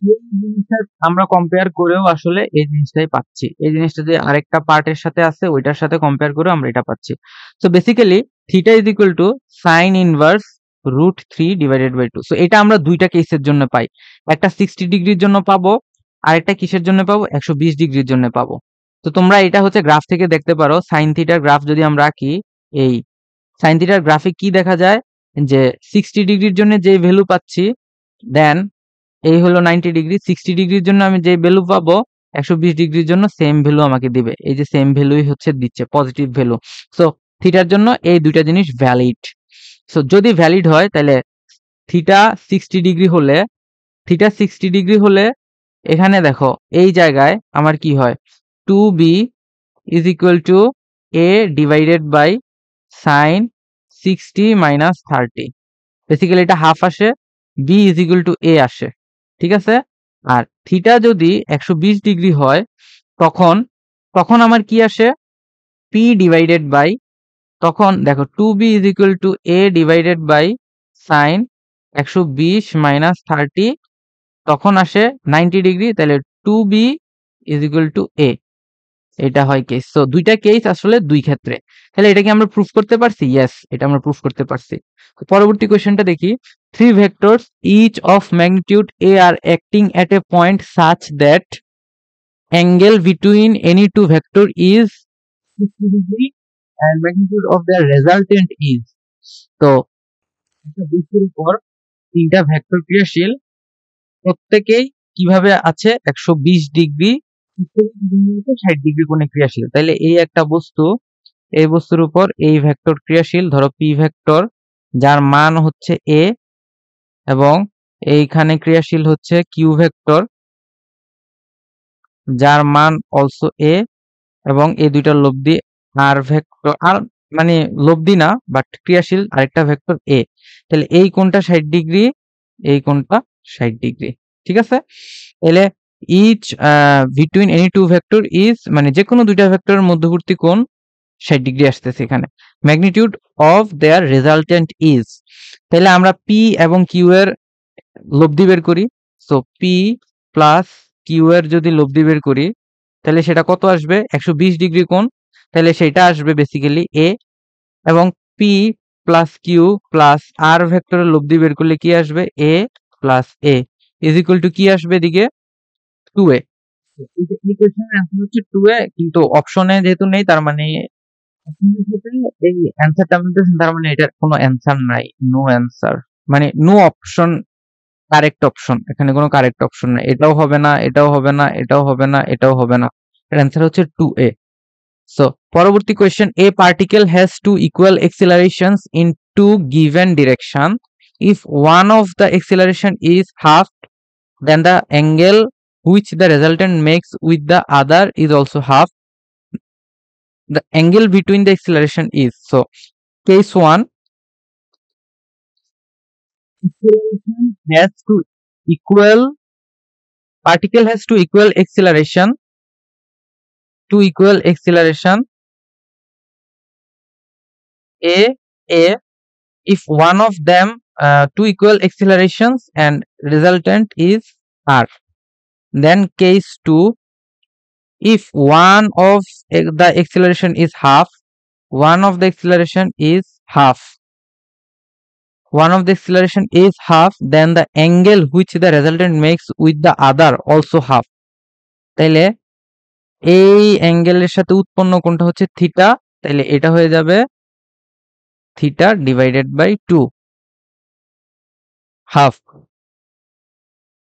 এই জিনিসটা আমরা কম্পেয়ার করেও আসলে এই জিনিসটাই পাচ্ছি। এই জিনিসটা যে আরেকটা পার্টের সাথে আছে ওইটার সাথে কম্পেয়ার করে আমরা এটা পাচ্ছি। So basically theta is equal to sine inverse √3 divided by 2। So এটা আমরা দুইটা কেসের জন্য পাই। একটা 60 ডিগ্রির জন্য পাবো, আরেকটা কিসের জন্য পাবো? 120 ডিগ্রির জন্য পাবো। তো তোমরা এটা হচ্ছে গ্রাফ থেকে দেখতে পারো। সাইন থিটার গ্রাফ যদি আমরা আঁকি, এই সাইন থিটার গ্রাফে কি দেখা যায় যে 60 ডিগ্রির জন্য যে ভ্যালু পাচ্ছি, দেন এই হলো 90 ডিগ্রি। 60 ডিগ্রির জন্য আমি যে ভ্যালু পাবো 120 ডিগ্রির জন্য সেম ভ্যালু আমাকে দিবে। এই যে সেম ভ্যালুই হচ্ছে দিচ্ছে, পজিটিভ ভ্যালু। সো থিটার জন্য এই দুইটা জিনিস ভ্যালিড। সো যদি ভ্যালিড হয় তাহলে থিটা 60 ডিগ্রি হলে, থিটা 60 ডিগ্রি হলে এখানে দেখো এই জায়গায় আমার কি হয়, 2b is equal to a divided by sine 60 minus 30। Basically এটা হাফ আসে, b is equal to a আসে, ঠিক আছে। আর থিটা যদি 120 ডিগ্রি হয় তখন তখন আমার কি আসে, p ডিভাইডেড বাই, তখন দেখো 2b is equal to a divided by sine 120 minus 30, তখন আসে 90 ডিগ্রি। তাহলে 2b is equal to a, এটা হয় কেস। সো দুইটা কেস আসলে দুই ক্ষেত্রে। তাহলে এটা কি আমরা প্রুফ করতে পারছি? ইয়েস, এটা আমরা প্রুফ করতে পারছি। পরবর্তী কোয়েশ্চেনটা দেখি। Three vectors each of magnitude a are acting at a point such that angle between any two vector is 60 degree and magnitude of their resultant is। তো একটা বস্তুর উপর তিনটা ভেক্টর ক্রিয়াশীল, প্রত্যেকেই কিভাবে আছে 120 ডিগ্রি, 60 ডিগ্রি কোণে ক্রিয়াশীল। তাহলে এই একটা বস্তু, এই বস্তুর উপর এই ভেক্টর ক্রিয়াশীল, ধরো পি ভেক্টর, যার মান হচ্ছে এ, এবং এইখানে ক্রিয়াশীল হচ্ছে কিউ ভেক্টর যার মান অলসো এ, এবং এই দুইটার লব্ধি আর ভেক্টর, আর মানে লব্ধি না বাট ক্রিয়াশীল আরেকটা ভেক্টর এ। তাহলে এই কোণটা 60 ডিগ্রি, এই কোণটা 60 ডিগ্রি, ঠিক আছে। তাহলে each between any two vector is, মানে যে কোনো দুইটা ভেক্টরের মধ্যবর্তী কোণ 60 ডিগ্রি আসতেছে এখানে। Magnitude of their resultant is, তাহলে আমরা পি এবং কিউ এর লব্ধি বের করি। সো পি প্লাস কিউ এর যদি লব্ধি বের করি তাহলে সেটা কত আসবে? 120 ডিগ্রি কোণ। তাহলে সেটা আসবে বেসিক্যালি এ, এবং P plus Q plus R ভেক্টরের লব্ধি বের করলে কি আসবে? A plus A is equal to কি আসবে এদিকে? 2a। এই কোশ্চেনের অ্যান্সার হচ্ছে 2a, কিন্তু অপশনে যেহেতু নেই তার মানে অপশনের সাথে এই অ্যান্সারটা মিলতেছে, তার মানে এটার কোনো অ্যান্সার নাই, নো অ্যান্সার, মানে নো অপশন কারেক্ট অপশন, এখানে কোনো কারেক্ট অপশন নাই। এটাও হবে না, এটাও হবে না, এটাও হবে না, এটাও হবে না। এর অ্যান্সার হচ্ছে 2a। সো পরবর্তী question, A particle has to equal accelerations in two given direction. If one of the acceleration is half, then the angle which the resultant makes with the other is also half. The angle between the acceleration is, so case 1, acceleration has to equal, particle has to equal acceleration, to equal acceleration a if one of them two equal accelerations and resultant is r. Then case 2, if one of the acceleration is half, one of the acceleration is half, one of the acceleration is half, then the angle which the resultant makes with the other also half. তাইলে এই অ্যাঙ্গেলের সাথে উৎপন্ন কোণটা হচ্ছে থিটা, তাইলে এটা হয়ে যাবে থিটা ডিভাইডেড বাই 2, হাফ।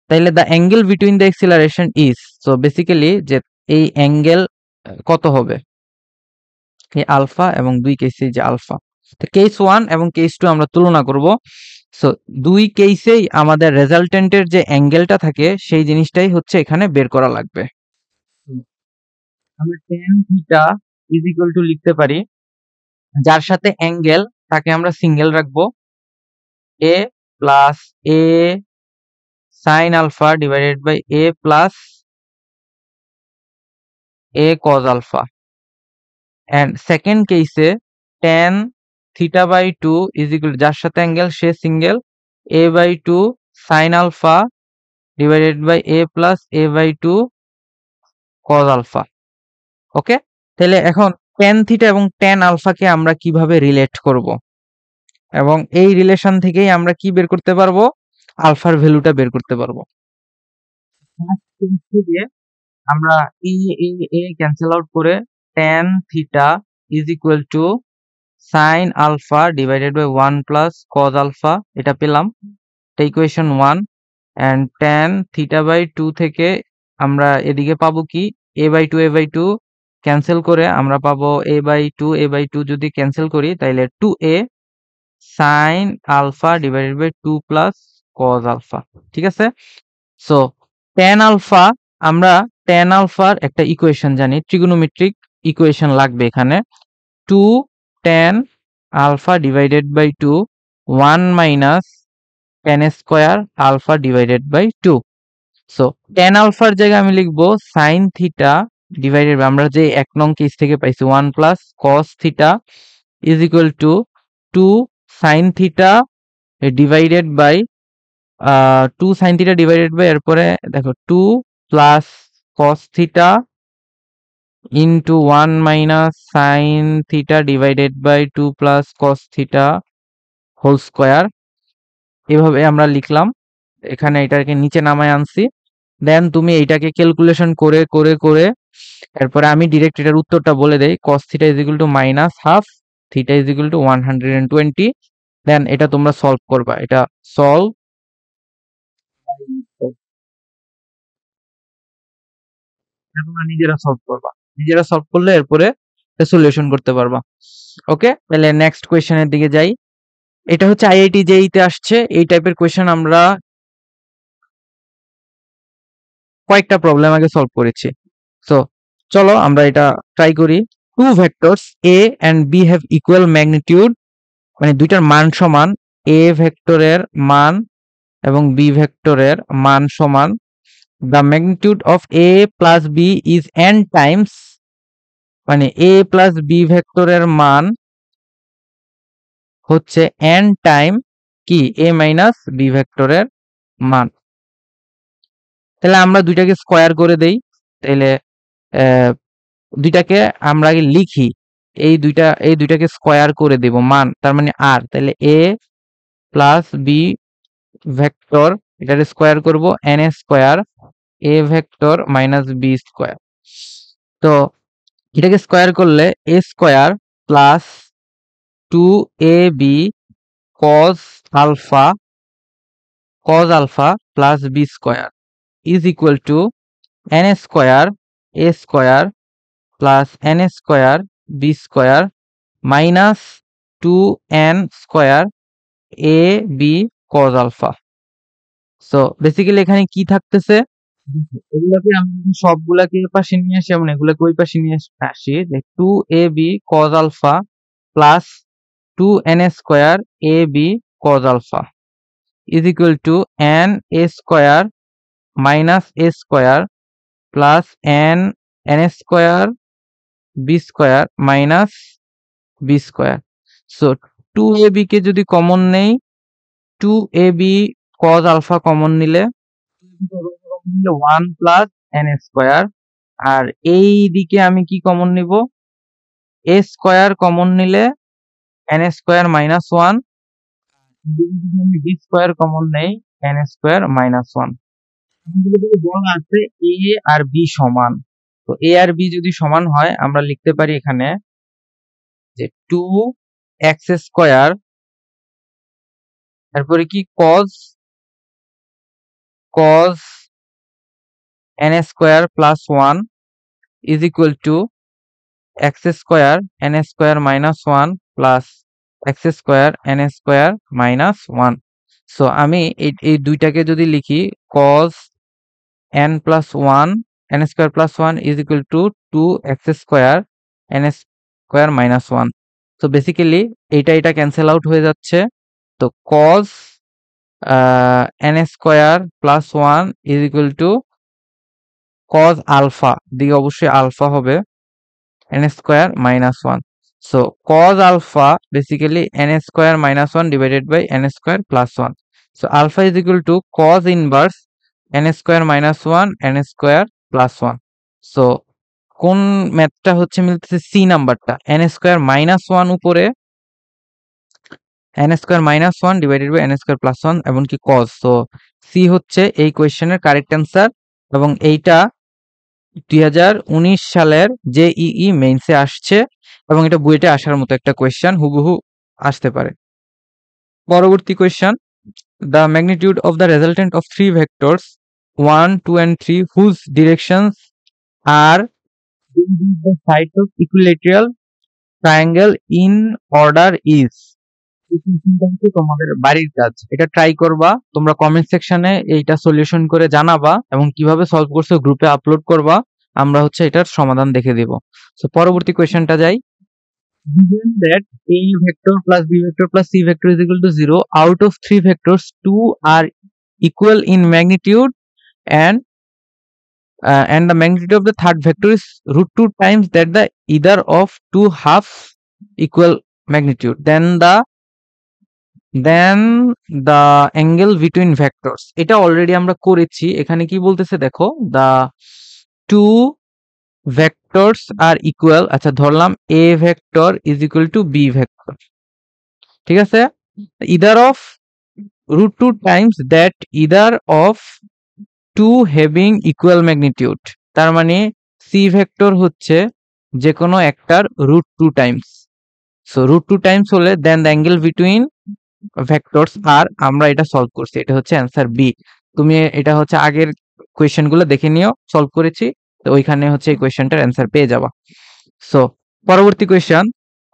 তাইলে the angle between the acceleration is, so basically যে এই অ্যাঙ্গেল কত হবে, এই আলফা এবং দুই কেসে যে আলফা। তো কেস 1 এবং কেস 2 আমরা তুলনা করব। সো দুই কেসেই আমাদের রেজাল্টেন্টের যে অ্যাঙ্গেলটা থাকে সেই জিনিসটাই হচ্ছে এখানে বের করা লাগবে। আমরা tan theta is equal two লিখতে পারি, যার সাথে অ্যাঙ্গেল তাকে আমরা সিঙ্গেল রাখবো, a plus a sin alpha divided by a plus a cos alpha, and second case tan theta by 2 is equal, যার সাথে angle say single, a by 2 sin alpha divided by a plus a by 2 cos alpha. ওকে, তাহলে এখন tan থিটা এবং tan আলফাকে আমরা কিভাবে রিলেট করব, এবং এই রিলেশন থেকেই আমরা কি বের করতে পারবো, আলফার ভ্যালুটা বের করতে পারবো। আমরা এ ক্যান্সেল আউট করে tan theta is equal to sin alpha divided by 1 plus cos alpha, এটা পেলাম, এটা equation 1। And tan theta by 2 থেকে আমরা এদিকে পাবো কি, a বাই 2 ক্যান্সেল করে আমরা পাবো a বাই 2 যদি ক্যান্সেল করি তাহলে 2a sin alpha divided by 2 plus cos alpha. ঠিক আছে, সো tan আলফা, আমরা tan আলফার একটা ইকুয়েশন জানি, ট্রিগোনোমেট্রিক ইকুয়েশন লাগবে এখানে, 2 tan alpha divided by 2 1 minus tan square alpha divided by 2। So tan আলফার জায়গায় আমি লিখবো sin থিটা ডিভাইডেড, আমরা যে 1 নং কেস থেকে পাইছি 1 plus cos theta is equal to 2 sin theta divided by 2 sin theta divided by, এরপরে দেখো 2 plus cos theta into 1 minus sin theta divided by 2 plus cos theta whole square. এভাবে আমরা লিখলাম, এখানে এটাকে নিচে নামায় আনছি। দেন তুমি এইটাকে ক্যালকুলেশন করে করে করে এরপরে আমি ডিরেক্ট এটার উত্তরটা বলে দেই, cos theta is equal to minus half, theta is equal two 120। দেন এটা তোমরা সলভ করবা, এটা সলভ তোমরা নিজেরা সলভ করবা, নিজেরা সলভ করলে এরপরে সলিউশন করতে পারবা। ওকে, তাহলে নেক্সট কোয়েশ্চেনের দিকে যাই। এটা হচ্ছে আইআইটি জেইই তে আসছে, এই টাইপের কোয়েশ্চেন আমরা কয়েকটা প্রবলেম আগে সলভ করেছি। সো চলো আমরা এটা ট্রাই করি। Two vectors a and b have equal magnitude, মানে দুইটার মান সমান, এ ভেক্টরের মান এবং বি ভেক্টরের মান সমান। The magnitude of a plus b is n times, মানে এ প্লাস বি ভেক্টরের মান হচ্ছে n টাইম কি এ মাইনাস বি ভেক্টরের মান। তাহলে আমরা দুইটাকে স্কয়ার করে দেই, তাহলে দুইটাকে আমরা আগে লিখি, এই দুইটাকে স্কয়ার করে দেব মান, তার মানে আর, তাহলে এ প্লাস বি ভেক্টর এটাকে স্কয়ার করব n square A vector minus B square. তো এটাকে স্কয়ার করলে A square plus 2ab cos alpha plus B square is equal to n square a square plus n square B square minus 2n square A B cos alpha. So basically এখানে কি থাকতেছে, এগুলাকে আমি যদি সবগুলাকে এই পাশে নিয়ে আসি এবং এগুলাকে ওই পাশে নিয়ে আসি, যে 2ab cos alpha plus 2n square A B cos alpha is equal to n a square minus a square plus n square B square minus B square. So 2ab কে যদি কমন নেই, 2ab cos আলফা কমন নিলে 1 প্লাস n স্কয়ার, আর এই দিকে আমি কি কমন নিব, a স্কয়ার কমন নিলে n স্কয়ার মাইনাস 1, আমি বি স্কয়ার কমন নেই n স্কয়ার মাইনাস 1। বলা আছে এ আর বি সমান, তো এ আর বি যদি সমান হয় আমরা লিখতে পারি এখানে যে 2x স্কয়ার, তারপরে কি cos n square plus 1 is equal to x square n square minus 1 plus x square n square minus 1। So আমি এই দুইটাকে যদি লিখি, cos n plus 1 n square plus 1 is equal to 2x square n square minus 1। So basically এটা ক্যান্সেল আউট হয়ে যাচ্ছে, তো cos n square plus 1 is equal to cos alpha, দিকে অবশ্যই আলফা হবে, n square minus 1। So cos alpha basically n square minus 1 divided by n square plus 1। So alpha is equal to cos inverse n square minus 1 n square plus 1। So কোন ম্যাথটা হচ্ছে মিলতেছে? সি নাম্বারটা, n স্কোয়ার মাইনাস 1 উপরে n square minus 1 divided by n square plus 1 এমনকি cos। সো সি হচ্ছে এই কোয়েশ্চেনের কারেক্ট অ্যান্সার, এবং এইটা 2019 সালের জেইই মেইনসে আসছে, এবং এটা বুয়েটে আসার মতো একটা কোয়েশ্চেন, হুবহু আসতে পারে। পরবর্তী question, the magnitude of the resultant of three vectors 1 2 and 3 whose directions are the sides of equilateral triangle in order is। এই কোয়েশ্চেনটা হচ্ছে তোমাদের বাড়ির কাজ, এটা ট্রাই করবা, তোমরা কমেন্ট সেকশনে এইটা সলিউশন করে জানাবা, এবং কিভাবে সলভ করছো গ্রুপে আপলোড করবা, আমরা হচ্ছে এটার সমাধান দেখে দেব। সো পরবর্তী কোয়েশ্চেনটা যাই। Given that a vector plus b vector plus c vector is equal to 0, out of three vectors, two are equal in magnitude, and the magnitude of the third vector is root 2 times that the either of two halves equal magnitude, then the angle between vectors। এটা অলরেডি আমরা করেছি। এখানে কি বলতেছে দেখো, the two vectors are equal, আচ্ছা ধরলাম a vector is equal to b vector, ঠিক আছে, either of root 2 times that either of two having equal magnitude। তার মানে c ভেক্টর হচ্ছে যে কোনো একটার root 2 times. So root 2 times হলে then the angle between vectors are, আমরা এটা সলভ করছি, এটা হচ্ছে অ্যান্সার বি। তুমি এটা হচ্ছে আগের কোয়েশ্চেনগুলো দেখে নিও, সলভ করেছি, তো ওইখানে হচ্ছে এই কোয়েশ্চেনটার অ্যান্সার পেয়ে যাবা। সো পরবর্তী question,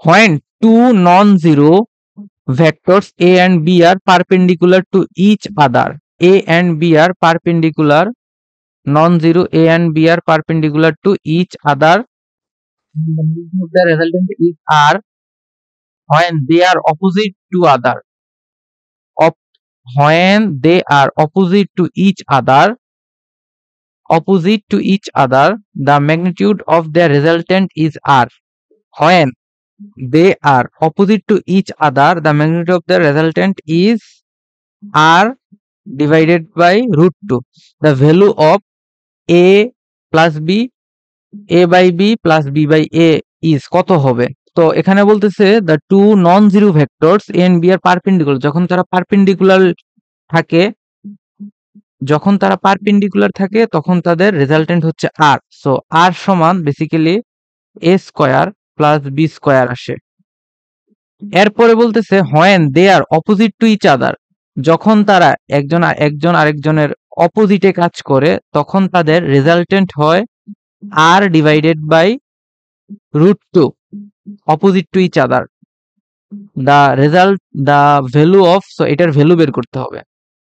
when two non zero vectors a and b are perpendicular to each other, a and b are perpendicular, non-zero a and b are perpendicular to each other, the resultant is r when they are opposite to other, when they are opposite to each other, the magnitude of their resultant is r। when they are opposite to each other, the magnitude of the resultant is r divided by root 2। the value of a plus b, a by b plus b by a is কত হবে? তো এখানে বলতেছে the two non-zero vectors a and b are perpendicular, যখন তারা পারপেন্ডিকুলার থাকে তখন তাদের রেজাল্টেন্ট হচ্ছে r। সো r সমান basically a square plus b square আসে। এরপরে বলতেছে when they are opposite to each other, যখন তারা একজন আরেকজনের অপোজিটে কাজ করে তখন তাদের রেজাল্টেন্ট হয় r divided by root 2, opposite to each other, the value of, so এটার ভ্যালু বের করতে হবে।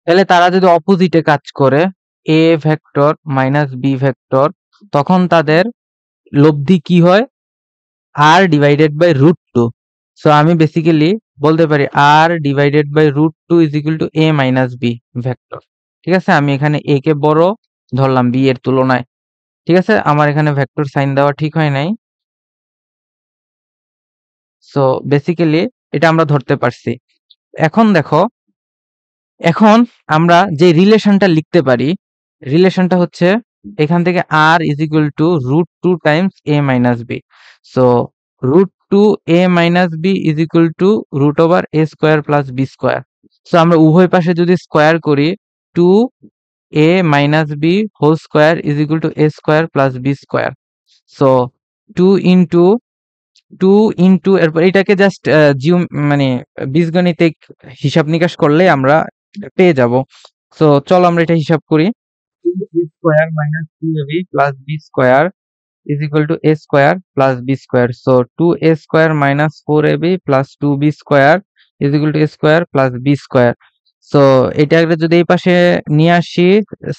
তাহলে তারা যদি অপোজিটে কাজ করে a vector minus b vector, তখন তাদের লব্ধি কি হয়? r divided by root 2। So আমি বেসিক্যালি বলতে পারি r divided by root 2 is equal to a minus b vector. ঠিক আছে, আমি এখানে a কে বড় ধরলাম b এর তুলনায়। ঠিক আছে, আমার এখানে ভেক্টর সাইন দেওয়া ঠিক হয় নাই। সো বেসিক্যালি এটা আমরা ধরতে পারছি। এখন দেখো, এখন আমরা যে রিলেশনটা লিখতে পারি, রিলেশনটা হচ্ছে এখান থেকে r is equal to root 2 times a minus b। So root 2 a minus b is equal to root over a square plus b square. So আমরা উভয় পাশে যদি স্কোয়ার করি, 2 a minus b whole square is equal to a square plus b square. So 2 into এরপর এটাকে জাস্ট মানে বীজগণিতিক হিসাব নিকাশ করলে আমরা পেয়ে যাব। সো চলো আমরা এটা হিসাব করি। 2a square minus 2ab plus b square is equal to a square plus b square. So 2a square minus 4ab plus 2b square is equal to a square plus b square. So এটাকে যদি এই পাশে নিয়ে আসি,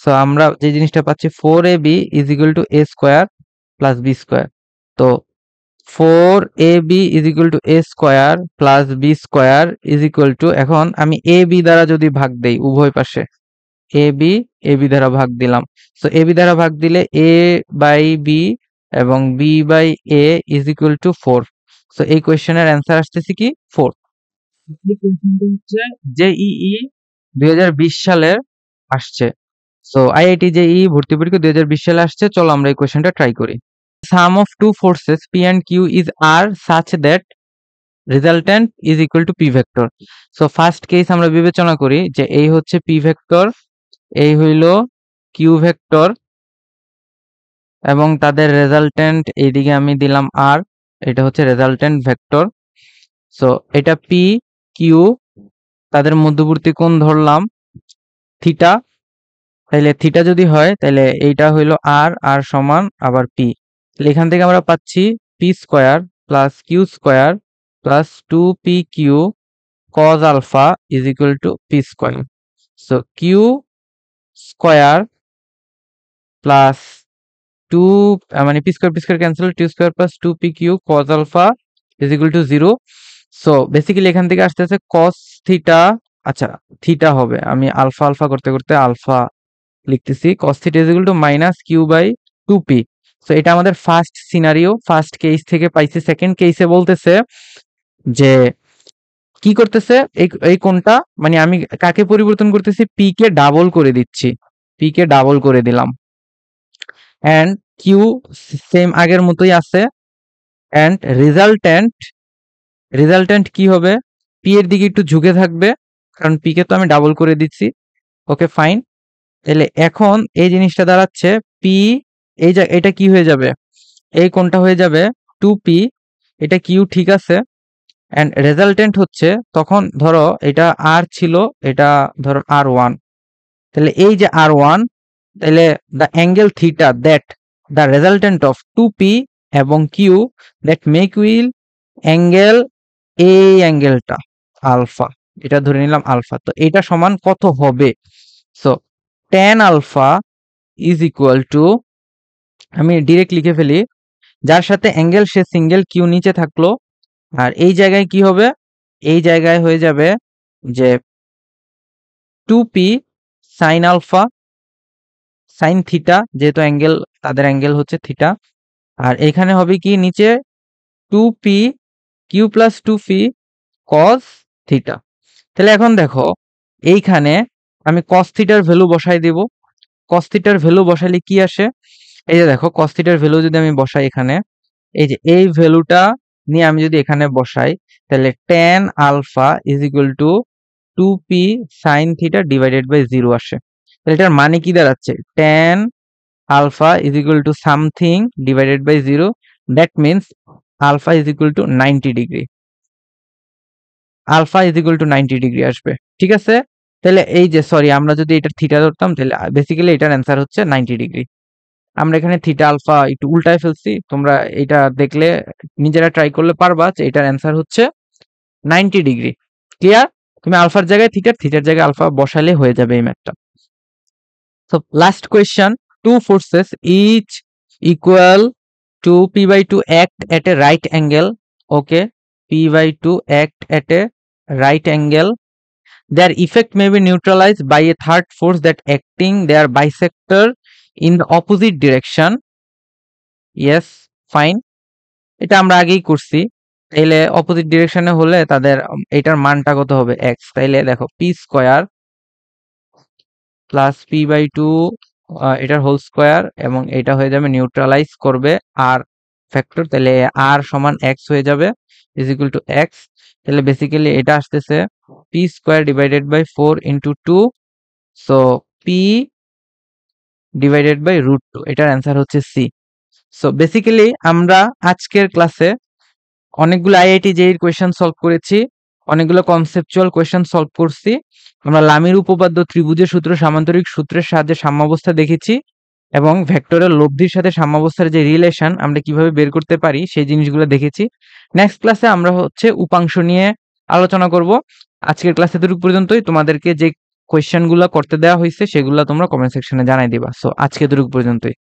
সো আমরা যে জিনিসটা পাচ্ছি 4ab is equal to a square plus b square. তো 4ab is equal to a square plus b square is equal to, এখন আমি ab দ্বারা যদি ভাগ দেই উভয় পাশে, ab দ্বারা ভাগ দিলাম। সো ab দ্বারা ভাগ দিলে a বাই b এবং b by a is equal to 4। So এই কোয়েশ্চেনের অ্যান্সার আসতেছে কি 4। এই কোয়েশ্চেনটা হচ্ছে জেইই 2020 সালের আসছে। সো আইআইটি জেইই ভর্তি পরীক্ষা 2020 সালে আসছে। চলো আমরা এই কোশ্চেনটা ট্রাই করি। Sum of two forces P and Q is R such that resultant is equal to P vector. So first case আমরা বিবেচনা করি যে এই হচ্ছে পি ভেক্টর, এই হইল কিউ ভেক্টর, এবং তাদের রেজাল্টেন্ট এইদিকে আমি দিলাম আর, এটা হচ্ছে রেজাল্টেন্ট ভেক্টর। সো এটা পি কিউ, তাদের মধ্যবর্তী কোণ ধরলাম থিটা। তাইলে থিটা যদি হয় তাহলে এইটা হইল আর, আর সমান আবার পি। তাহলে এখান থেকে আমরা পাচ্ছি p square plus Q square plus 2pq cos alpha is equal to p square. So q square plus 2 মানে p square cancel, 2 square plus 2pq cos alpha is equal to 0. So basically এখান থেকে আসতেছে cos theta, আচ্ছা থিটা হবে, আমি আলফা আলফা করতে করতে আলফা লিখতেছি, cos theta is equal to minus q by 2p. So এটা আমাদের ফার্স্ট সিনারিও, ফার্স্ট কেস থেকে পাইছি। সেকেন্ড কেসে বলতেছে যে কি করতেছে, এই কোণটা মানে আমি কাকে পরিবর্তন করতেছি, পি কে ডাবল করে দিচ্ছি, পি কে ডাবল করে দিলাম, এন্ড কিউ সেম আগের মতোই আছে, এন্ড রেজাল্টেন্ট কি হবে, পি এর দিকে একটু ঝুঁকে থাকবে কারণ পি কে তো আমি ডাবল করে দিচ্ছি। Okay fine. তাহলে এখন এই জিনিসটা দাঁড়াচ্ছে পি, এটা কি হয়ে যাবে, এই কোণটা হয়ে যাবে 2p, এটা কিউ ঠিক আছে, এন্ড রেজাল্টেন্ট হচ্ছে, তখন ধরো এটা আর ছিল, এটা ধরো r1, তাহলে এই যে r1, তাহলে the angle theta that the resultant of 2p এবং q that make will angle, এই অ্যাঙ্গেলটা আলফা, এটা ধরে নিলাম আলফা। তো এটা সমান কত হবে, so tan alpha is equal to, আমি ডিরেক্ট লিখে ফেলি, যার সাথে অ্যাঙ্গেল সে সিঙ্গেল, কিউ নিচে থাকলো, আর এই জায়গায় কি হবে, এই জায়গায় হয়ে যাবে যে 2p sine alpha sine theta, যেহেতু অ্যাঙ্গেল, তাদের অ্যাঙ্গেল হচ্ছে থিটা, আর এখানে হবে কি নিচে 2p Q plus 2p cos theta. তাহলে এখন দেখো এইখানে আমি কস থিটার ভ্যালু বসাই দেব, কস থিটার ভ্যালু বসাইলে কি আসে, এই যে দেখো কস থিটার ভ্যালু যদি আমি বসাই এখানে, এই যে এই ভ্যালুটা নিয়ে আমি যদি এখানে বসাই, তাহলে tan alpha is equal to 2p sine theta divided by 0 আসে। তাহলে এটার মানে কি দাঁড়াচ্ছে, tan alpha is equal to something divided by 0, that means alpha is equal to 90 degree, alpha is equal to 90 degree আসবে। ঠিক আছে, তাহলে এই যে সরি, আমরা যদি এটা থিটা ধরতাম তাহলে বেসিক্যালি এটার অ্যান্সার হচ্ছে 90 ডিগ্রি। আমরা এখানে থিটা আলফা একটু উল্টায় ফেলছি, তোমরা এটা দেখলে নিজেরা ট্রাই করলে পারবা যে এটার অ্যান্সার হচ্ছে 90 ডিগ্রি। ক্লিয়ার? তুমি আলফার জায়গায় থিটার, থিটার জায়গায় আলফা বসালে হয়ে যাবে এই ম্যাথটা। So last question, two forces each equal to p by two act at a right angle. Okay, p by two act at a right angle, their effect may be neutralized by a third force that acting their bisector in the opposite direction. Yes, fine. এটা আমরা আগেই করছি। তাইলে অপোজিট ডিরেকশনে হলে তাদের এটার মানটা কত হবে, x। তাইলে দেখো p square plus p by two এটার হোল স্কোয়ার, এবং এটা হয়ে যাবে নিউট্রালাইজ করবে আর ফ্যাক্টর, তাহলে আর সমান x হয়ে যাবে ইজ ইকুয়াল টু x। তাহলে বেসিক্যালি এটা আসতেছে p square divided by 4 into 2, so p divided by root 2, এটার অ্যান্সার হচ্ছে সি। সো বেসিক্যালি আমরা আজকের ক্লাসে অনেকগুলো আইআইটি জেইর কোয়েশ্চেন সলভ করেছি, অনেকগুলো কনসেপচুয়াল কোয়েশ্চেন সলভ করছি। আমরা লামির উপপাদ্য, ত্রিভুজের সূত্র, সামান্তরিক সূত্রের সাহায্যে সাম্যাবস্থা দেখেছি, এবং ভেক্টরের লব্ধির সাথে সাম্যাবস্থার যে রিলেশন আমরা কিভাবে বের করতে পারি সেই জিনিসগুলো দেখেছি। নেক্সট ক্লাসে আমরা হচ্ছে উপাংশ নিয়ে আলোচনা করব। আজকের ক্লাস এতটুকু পর্যন্তই। তোমাদেরকে যে কোয়েশ্চেনগুলো করতে দেওয়া হয়েছে সেগুলো তোমরা কমেন্ট সেকশনে জানাই দিবা। সো আজকে এতটুকু পর্যন্তই।